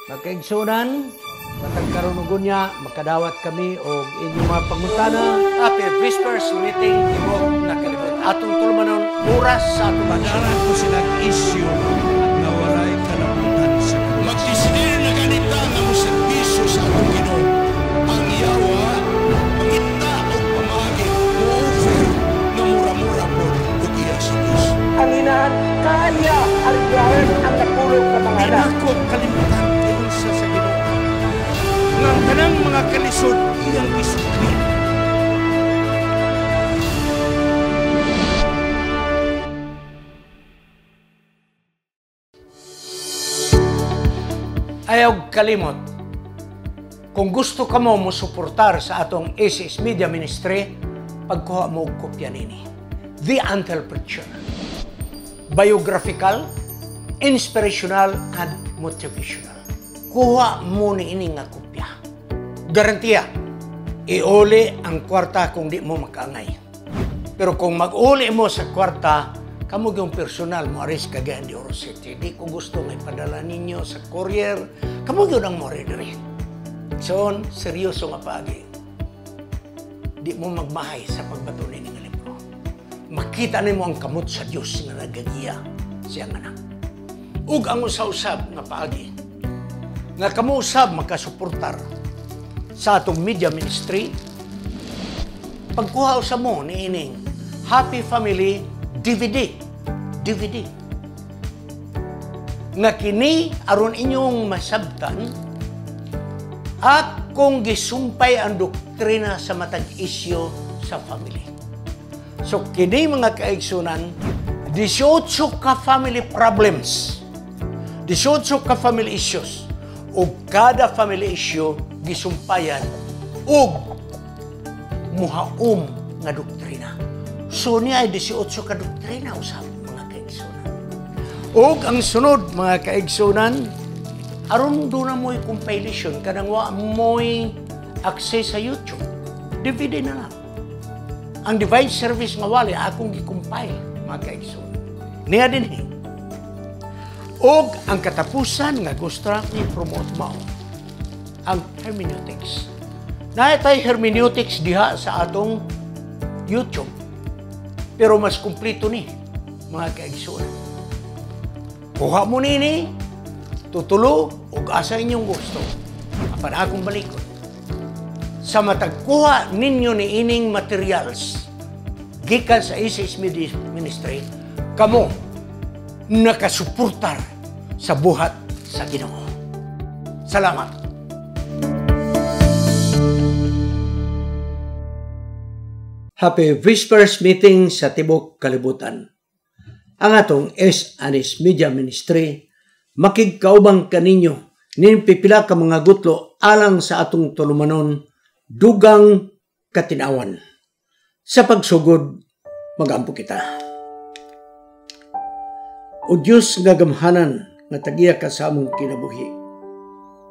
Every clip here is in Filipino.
Magkaigsunan, matag karunugon niya, makadawat kami o inyong mga pangutana. Happy Whispers meeting Tibok na kalibot. Atong tulmanon oras sa atong Padaran ko silang issue na walay kalabutan sa Diyos. Magdisidir na ganita nga mo serbisyo sa atong Ginoo. Ang yawa, mangita o pamagi, mo-offer na mura-mura po ug iya sa Diyos. Ang inahan kanya aligaran ang napulog sa mga Di anak. na ko kalimutan tiyon sa Ginoo. Nga ang tanang mga kalisod iyang isukli. Ayaw kalimot, kung gusto ka mo suportar sa atong ACS Media Ministry, pagkuha mo og kopya nini. The Until Preacher. Biographical, inspirational, and motivational. Kuha mo ni ini nga kopya. Garantiya, iuli ang kwarta kung di mo makaangay. Pero kung mag-uli mo sa kwarta, kamo yung personal mo aris Cagayan de Oro City. Di ko gusto nga ipadala ninyo sa courier. Kamo yun ang mo rin. So, seryoso nga paagi. Di mo magmahay sa pagbato ni nga libro. Makita ni mo ang kamot sa Diyos nga nagagiya siyang anak. Ug ang usab nga paagi. Nga kamo usab makasuportar sa atong media ministry. Pagkuha usab mo ni ining Happy Family DVD. Nga kini aron inyong masabtan at kung gisumpay ang doktrina sa matag isyo sa family. So kini mga kaigsunan, 18 ka family problems, 18 ka family issues, o kada family issue gisumpayan og muhaom nga doktrina. So niya ay 18 ka doktrina usab mga kaigsunan. Og ang sunod mga kaigsunan, aron do na mo'y compilation kanang wa mo'y access sa YouTube. DVD na lang. Ang device service nga wali akong gi-compile mga kaigsunan. Niya din Og ang katapusan nga gusto ni promote mo ang hermeneutics. Naitay hermeneutics diha sa atong YouTube. Pero mas kumplito ni, mga kaigsunan. Kuha mo nini, tutulo, ug asa inyong gusto. Apan akong balikod. Sa matagkuha ninyo ni ining materials, gikan sa ACS Media Ministry, kamo nakasuportar sa buhat sa Ginoo. Salamat. Happy Whispers meeting sa Tibok Kalibutan. Ang atong ACS Media Ministry makigkaubang kaninyo nin pipila ka mga gutlo alang sa atong tulumanon dugang katinawan. Sa pagsugod, magampo kita. O Diyos nga gamhanan nga tagiya ka sa among kinabuhi.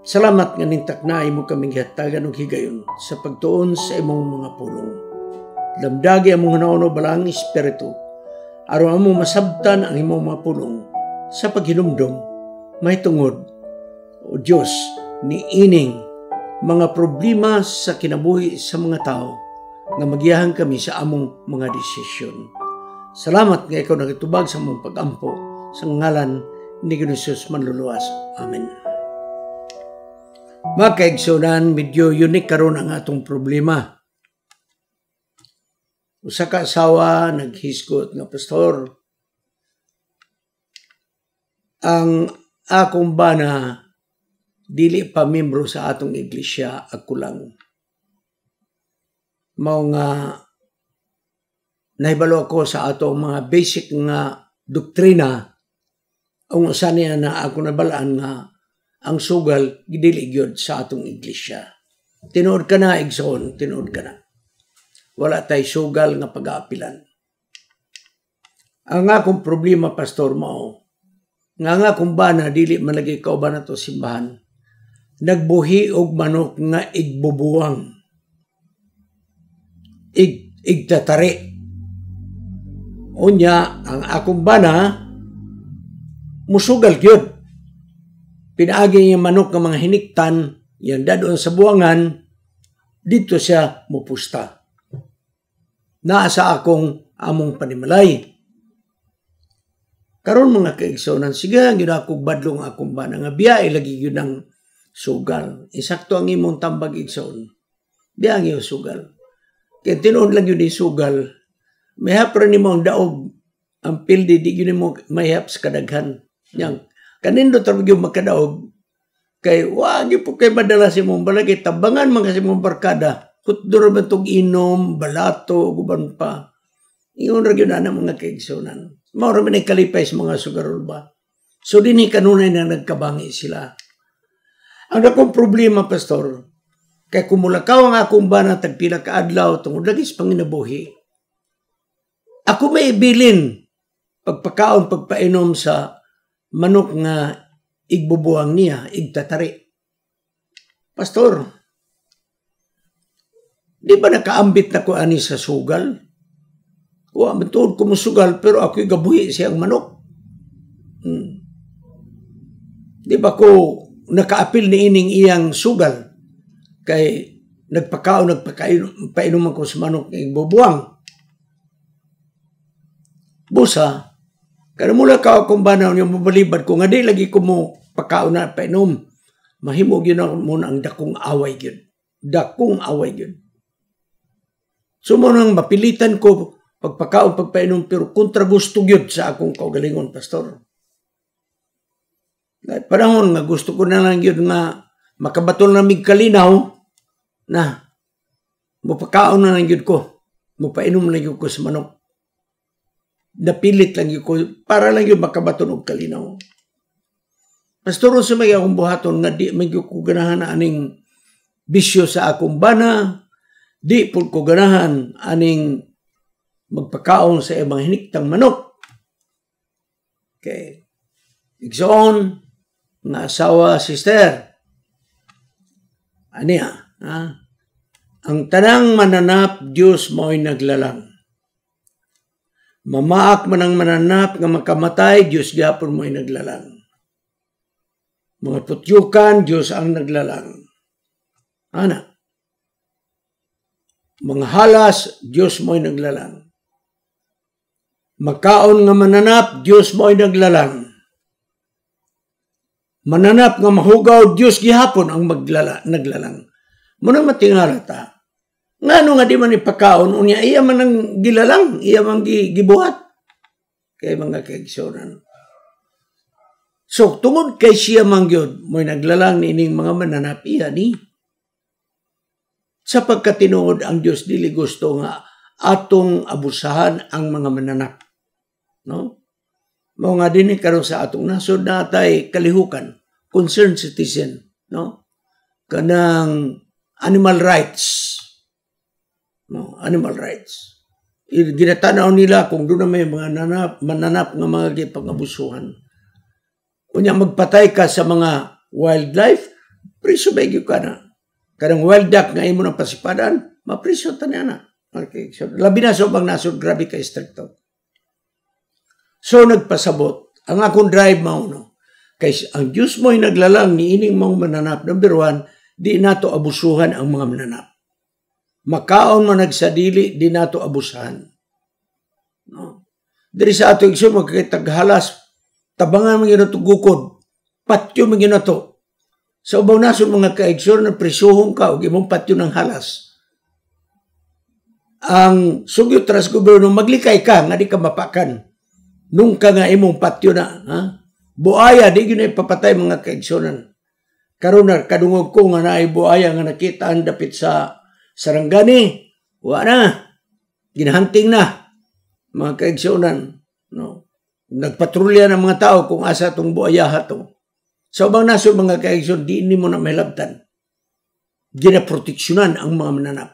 Salamat nga nintaknay mo kaming hatagan og higayon sa pagtuon sa imong mga pulong. Damdagi among hunahuna balang espiritu, aron among masabtan ang imong mga pulong sa paghinumdom, mahitungod, o Diyos, ni ining mga problema sa kinabuhi sa mga tao nga magiyahan kami sa among mga desisyon. Salamat nga ikaw nagitubag sa among pag-ampo sa ngalan ni Jesus Manluluwas. Amen. Mga kaigsunan, medyo unique karon ang atong problema. Usa ka asawa naghisgot nga pastor, ang akong bana dili pa membro sa atong iglesia, ako lang. Mao nga nahibalo ako sa atong mga basic nga doktrina, ang usa niya na ako nabalaan nga ang sugal gidili gyud sa atong iglesia. Tinuod ka na, igsoon, tinuod ka na. Wala tay sugal nga pag-aapilan. Ang akong problema, pastor, mao nga akong bana dili malagi kauban nato simbahan. Nagbuhi og manok nga igbubuwang. Igtatari. Unya ang akong bana musugal gyud. pinaagi yung manok ng mga hiniktan, yung dadoon sa buwangan, dito siya mupusta. Naasa akong among panimalay. Karon mga kaigsonan, sige, yun akong badlong akong bana nga biya, ilagi yun ang sugal. Isakto ang imong tambag igsoon. Biya ang iyong sugal. Kaya tinuon lang yun yung sugal. Mayhap rin mo ang daog. Ang pildi, di yun mo mayhap sa kadaghan. Yang, kanindo tarag yung makadaog. Kaya, wag yun po kayo madala si mong balagay. Tabangan mga si mong barkada. Kutdura ba itong inom, balato, guban pa. Iyon rin yun na mga kaigsonan. Maura man ay kalipay sa mga sugarol ba? So din kanunay na nagkabangi sila. Ang akong problema, Pastor, kay kumulakaw ang akong bana tagpila kaadlaw tungod lagi sa panginabuhi. Ako may ibilin pagpakaon, pagpainom sa manok nga igbubuang niya, igtatari. Pastor, di ba nakaambit na ko ani sa sugal? Wa matod ko mo sugal pero ako'y gabuhi siyang manok. Di ba ko nakaapil ni ining iyang sugal kay nagpainuman ko sa manok ng bubuang. Busa, kada mula ka akong banaw yung mabalibad ko nga di lagi ko mo pakaon na painom. Mahimog yun muna ang dakong away yun. Dakong away yun. So mo nang mapilitan ko pagpakaon, pagpainom, pero kontra gusto yun sa akong kaugalingon, Pastor. Dahil panahon nga gusto ko na lang yun nga makabatol na mig kalinaw na mapakaon na lang yun ko. Mapainom lang yun ko sa manok. Napilit lang yun ko para lang yun makabatol og kalinaw. Pastor, sa may akong buhaton nga di may ko ganahan na aning bisyo sa akong bana, di po ko ganahan aning magpakaon sa ibang hiniktang manok. Okay. Igsoon, nga asawa, sister. Aniya, ang tanang mananap, Diyos mo'y naglalang. Mamaak man ang mananap nga makamatay, Diyos gapon mo'y naglalang. Mga putyukan, Diyos ang naglalang. Ana. Mga halas, Diyos mo'y naglalang. Makaon nga mananap, Diyos mo'y naglalang. Mananap nga mahugaw, Diyos gihapon ang naglalang. Muna matingala ta. Ngano nga di man ipakaon, unya iya man ang gilalang, iya man gibuhat. Kay mga kaigsonan. So, tungod kay siya mangyod, mo'y naglalang ni ining mga mananap, iya ni. Sa pagkatinuod ang Diyos dili gusto nga atong abusahan ang mga mananap. No? Mao nga din karon sa atong nasod natay kalihukan, concerned citizen, no? Kanang animal rights. No, animal rights. Ginatanaw nila kung doon na may mga mananap nga mga gipang-abusuhan. Unya magpatay ka sa mga wildlife, priso bagyo ka na. Kanang wild duck nga imo nang pasipadan, mapriso ta na. Okay, so labi na sa ubang nasod, grabe ka stricto. So nagpasabot, ang akong drive mauno. Kay ang Diyos mo'y naglalang ni ining mga mananap. Number 1, di nato abusuhan ang mga mananap. Makaon man nagsadili, di nato abusahan. No? Diri sa ato igsoon magkitaghalas, tabangan mga ginato gukod, patyo mga ginato. Sa ubaw nasod mga kaigsoon na presuhong ka o imong patyo ng halas. Ang sugyot tras gobyerno maglikay ka nga di ka mapakan. Nung ka nga imong patyo na, ha? Buaya, di yun ay papatay mga kaigsonan. Karon na, kadungog ko nga na ay buaya nga nakita ang dapit sa Sarangani. Wala. Ginahunting na. Mga kaigsonan. No? Nagpatrolya ng mga tao kung asa itong buaya hato. Sa ubang nasod mga kaigsonan, di mo na mahilabtan. Ginaproteksyonan ang mga mananap.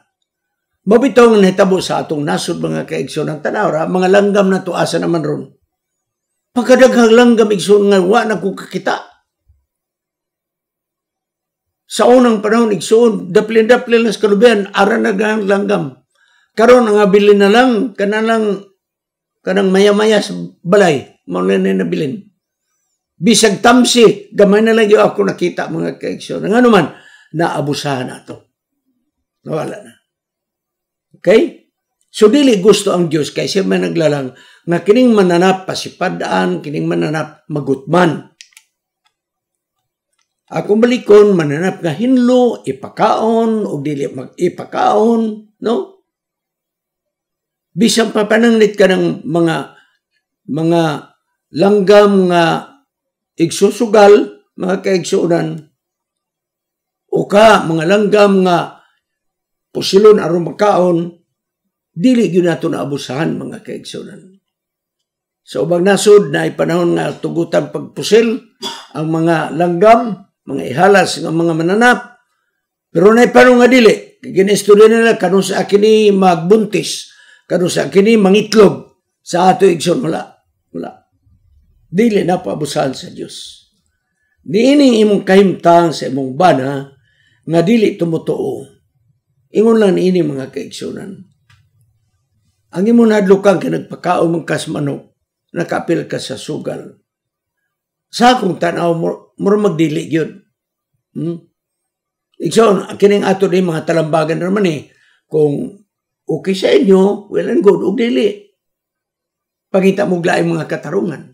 Mabitaw nga nahitabo sa atong nasod mga kaigsonan. Tanaw mga langgam na to asa naman ron. Pagkadaghang langgam igsoon nga wa na ko kakita. Sa unang panahon igsoon, daplin-daplin na sa kalubian, ara na gang langgam. Karon ang abilin na lang, kanang maya-maya sa balay, mauna na nabilin. Bisag tamsi, gamay na lang yung ako nakita mga kaigsoon. Nga naman, naabusahan na ito. Nawala na. Okay? So, dili gusto ang Diyos kay siya may naglalang nga kining mananap pasipadaan, kining mananap magutman. Ako balikon, mananap nga hinlo, ipakaon, o dili mag-ipakaon, no? Bisang papananglit ka ng mga langgam nga igsusugal, mga kaigsuunan, o ka, mga langgam nga pusilon aron makaon, dili yun nato na abusahan, mga kaigsuunan. Sa ubang nasod na ipanahon nga tugutan pagpusil ang mga langgam, mga ihalas ng mga mananap, pero na ipanahon nga dili. Ginistorya nila kanun sa akini magbuntis, kanun sa akini mangitlog, sa ato igsoon wala. Dili na paabusahan sa Diyos. Niining imong kahimtang sa imong bana nga dili tumutuo. Ingon lang niini mga kaigsunan. Ang imong nadlukang ka nagpakao mong kasmanok, nakapil ka sa sugal. Sa akong tanaw, mura magdili yun. Igsoon, kining ato din mga talambagan naman kung okay sa inyo, well and good, ug dili. Pagita mo glaing mga katarungan.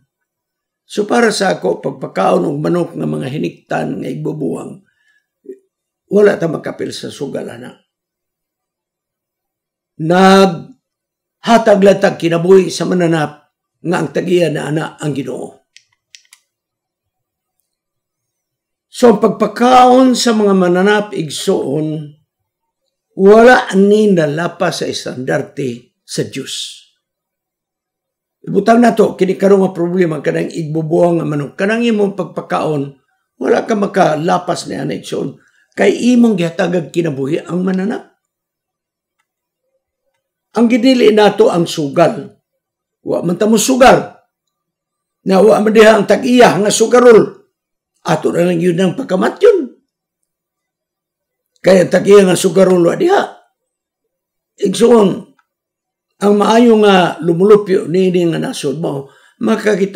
So para sa ako, pagpakaon og manok nga mga hiniktan nga igbubuwang, wala ta makapil sa sugal ana. Naghatag latag kinabuhi sa mananap nga ang tagiya na ana ang Ginoo. So ang pagpakaon sa mga mananap igsoon, wala ni nalapas sa estandarte sa Diyos. Ibutang na to, kinikarong nga problema, kanang igbubuang nga manok, kanang imong pagpakaon, wala ka makalapas na yan igsoon, kay imong gihatagag kinabuhi ang mananap. Ang gidili nato ang sugal. Wa man ta mo sugal. Na wa man diha ang tag-iya nga sugarol. Ato na lang yun ang pagkamat yun. Kaya tag-iya nga sugarol wa diha. Igsoon, ang maayo nga lumulupyo ni nga nasod mo, makakita